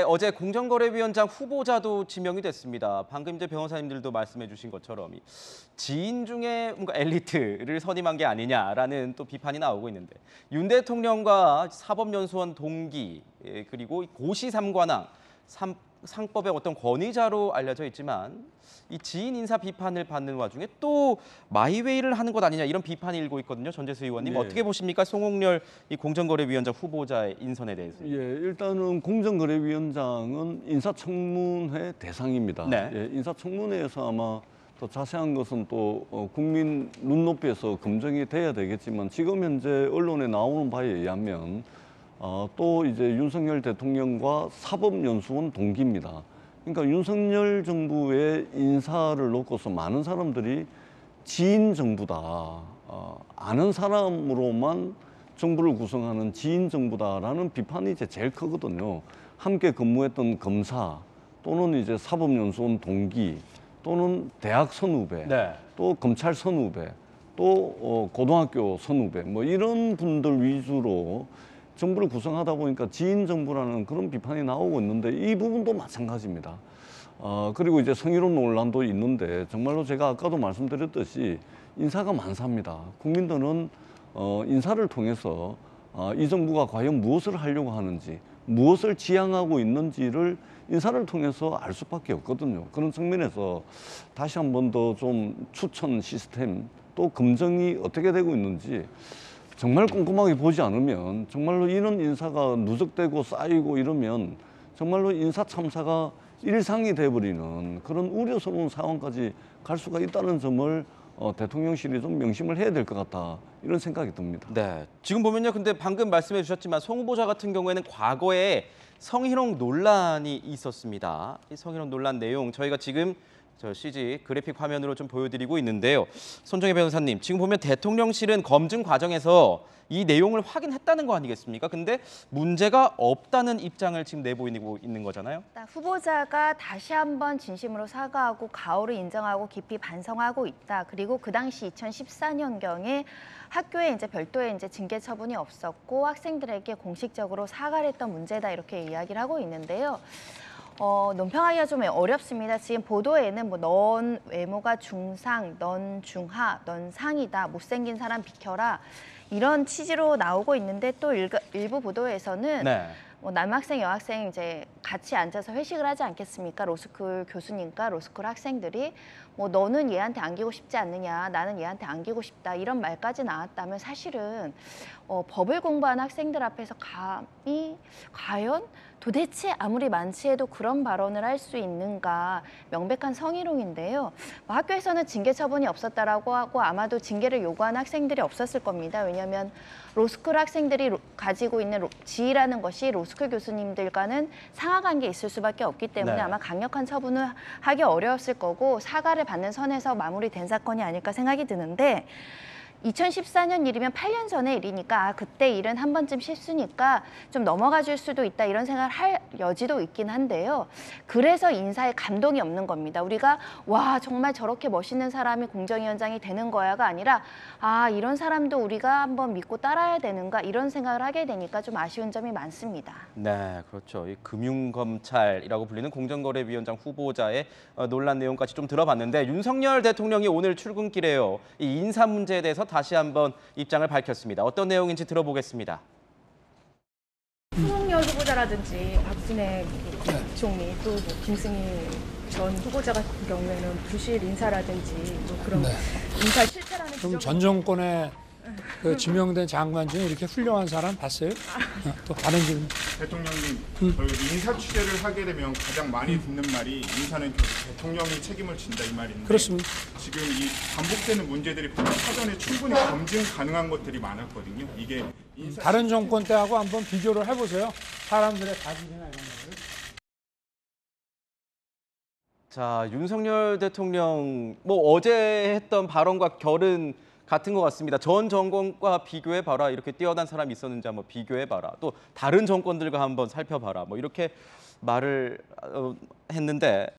어제 공정거래위원장 후보자도 지명이 됐습니다. 방금 이제 변호사님들도 말씀해 주신 것처럼 지인 중에 뭔가 엘리트를 선임한 게 아니냐라는 또 비판이 나오고 있는데 윤 대통령과 사법연수원 동기 그리고 고시 삼관왕 상법의 어떤 권위자로 알려져 있지만 이 지인 인사 비판을 받는 와중에 또 마이웨이를 하는 것 아니냐 이런 비판이 일고 있거든요. 전재수 의원님 어떻게 보십니까? 송홍렬 이 공정거래위원장 후보자의 인선에 대해서. 일단은 공정거래위원장은 인사청문회 대상입니다. 네. 인사청문회에서 아마 더 자세한 것은 또 국민 눈높이에서 검증이 돼야 되겠지만 지금 현재 언론에 나오는 바에 의하면 또 이제 윤석열 대통령과 사법연수원 동기입니다. 그러니까 윤석열 정부의 인사를 놓고서 많은 사람들이 지인 정부다, 아는 사람으로만 정부를 구성하는 지인 정부다라는 비판이 이제 제일 크거든요. 함께 근무했던 검사 또는 이제 사법연수원 동기 또는 대학 선후배, 네. 또 검찰 선후배, 또 고등학교 선후배 뭐 이런 분들 위주로 정부를 구성하다 보니까 지인 정부라는 그런 비판이 나오고 있는데 이 부분도 마찬가지입니다. 그리고 이제 성희롱 논란도 있는데 정말로 제가 아까도 말씀드렸듯이 인사가 만사입니다. 국민들은 인사를 통해서 이 정부가 과연 무엇을 하려고 하는지, 무엇을 지향하고 있는지를 인사를 통해서 알 수밖에 없거든요. 그런 측면에서 다시 한 번 더 좀 추천 시스템 또 검증이 어떻게 되고 있는지 정말 꼼꼼하게 보지 않으면 정말로 이런 인사가 누적되고 쌓이고 이러면 정말로 인사 참사가 일상이 돼버리는 그런 우려스러운 상황까지 갈 수가 있다는 점을 대통령실이 좀 명심을 해야 될 것 같다 이런 생각이 듭니다. 네, 지금 보면요. 근데 방금 말씀해 주셨지만 송 후보자 같은 경우에는 과거에 성희롱 논란이 있었습니다. 이 성희롱 논란 내용 저희가 지금 저 CG 그래픽 화면으로 좀 보여드리고 있는데요. 손정혜 변호사님, 지금 보면 대통령실은 검증 과정에서 이 내용을 확인했다는 거 아니겠습니까? 근데 문제가 없다는 입장을 지금 내보이고 있는 거잖아요. 후보자가 다시 한번 진심으로 사과하고 가오를 인정하고 깊이 반성하고 있다. 그리고 그 당시 2014년경에 학교에 이제 별도의 이제 징계 처분이 없었고 학생들에게 공식적으로 사과를 했던 문제다 이렇게 이야기를 하고 있는데요. 논평하기가 좀 어렵습니다. 지금 보도에는 뭐 넌 외모가 중상, 넌 중하, 넌 상이다, 못생긴 사람 비켜라 이런 취지로 나오고 있는데 또 일부 보도에서는 뭐 남학생, 여학생 이제 같이 앉아서 회식을 하지 않겠습니까? 로스쿨 교수님과 로스쿨 학생들이 뭐 너는 얘한테 안기고 싶지 않느냐, 나는 얘한테 안기고 싶다 이런 말까지 나왔다면 사실은 법을 공부한 학생들 앞에서 감히 과연 도대체 아무리 만취해도 그런 발언을 할 수 있는가 명백한 성희롱인데요. 뭐 학교에서는 징계 처분이 없었다라고 하고 아마도 징계를 요구한 학생들이 없었을 겁니다. 왜냐하면 로스쿨 학생들이 가지고 있는 지위라는 것이 로스쿨 교수님들과는 상하관계에 있을 수밖에 없기 때문에 아마 강력한 처분을 하기 어려웠을 거고 사과를 받는 선에서 마무리된 사건이 아닐까 생각이 드는데 2014년 일이면 8년 전의 일이니까 그때 일은 한 번쯤 실수니까 좀 넘어가 줄 수도 있다 이런 생각을 할 여지도 있긴 한데요. 그래서 인사에 감동이 없는 겁니다. 우리가 와 정말 저렇게 멋있는 사람이 공정위원장이 되는 거야가 아니라 이런 사람도 우리가 한번 믿고 따라야 되는가 이런 생각을 하게 되니까 좀 아쉬운 점이 많습니다. 네, 그렇죠. 이 금융검찰이라고 불리는 공정거래위원장 후보자의 논란 내용까지 좀 들어봤는데 윤석열 대통령이 오늘 출근길에요. 이 인사 문제에 대해서 다시 한번 입장을 밝혔습니다. 어떤 내용인지 들어보겠습니다. 송홍렬 후보자라든지 박진애 부총리 또 뭐 김승희 전 후보자 같은 경우에는 부실 인사라든지 뭐 그런 인사 실패라는 그럼 전 정권에 그 지명된 장관 중에 이렇게 훌륭한 사람 봤어요? 또 다른 질문. 대통령님, 인사 취재를 하게 되면 가장 많이 듣는 말이 인사는 결국 대통령이 책임을 진다 이 말인데 그렇습니다. 지금 이 반복되는 문제들이 사전에 충분히 검증 가능한 것들이 많았거든요. 이게 다른 정권 때하고 한번 비교를 해보세요. 사람들의 가질이나 이런 것들. 자, 윤석열 대통령 뭐 어제 했던 발언과 결은 같은 것 같습니다. 전 정권과 비교해봐라. 이렇게 뛰어난 사람이 있었는지 한번 비교해봐라. 또 다른 정권들과 한번 살펴봐라. 뭐 이렇게 말을 했는데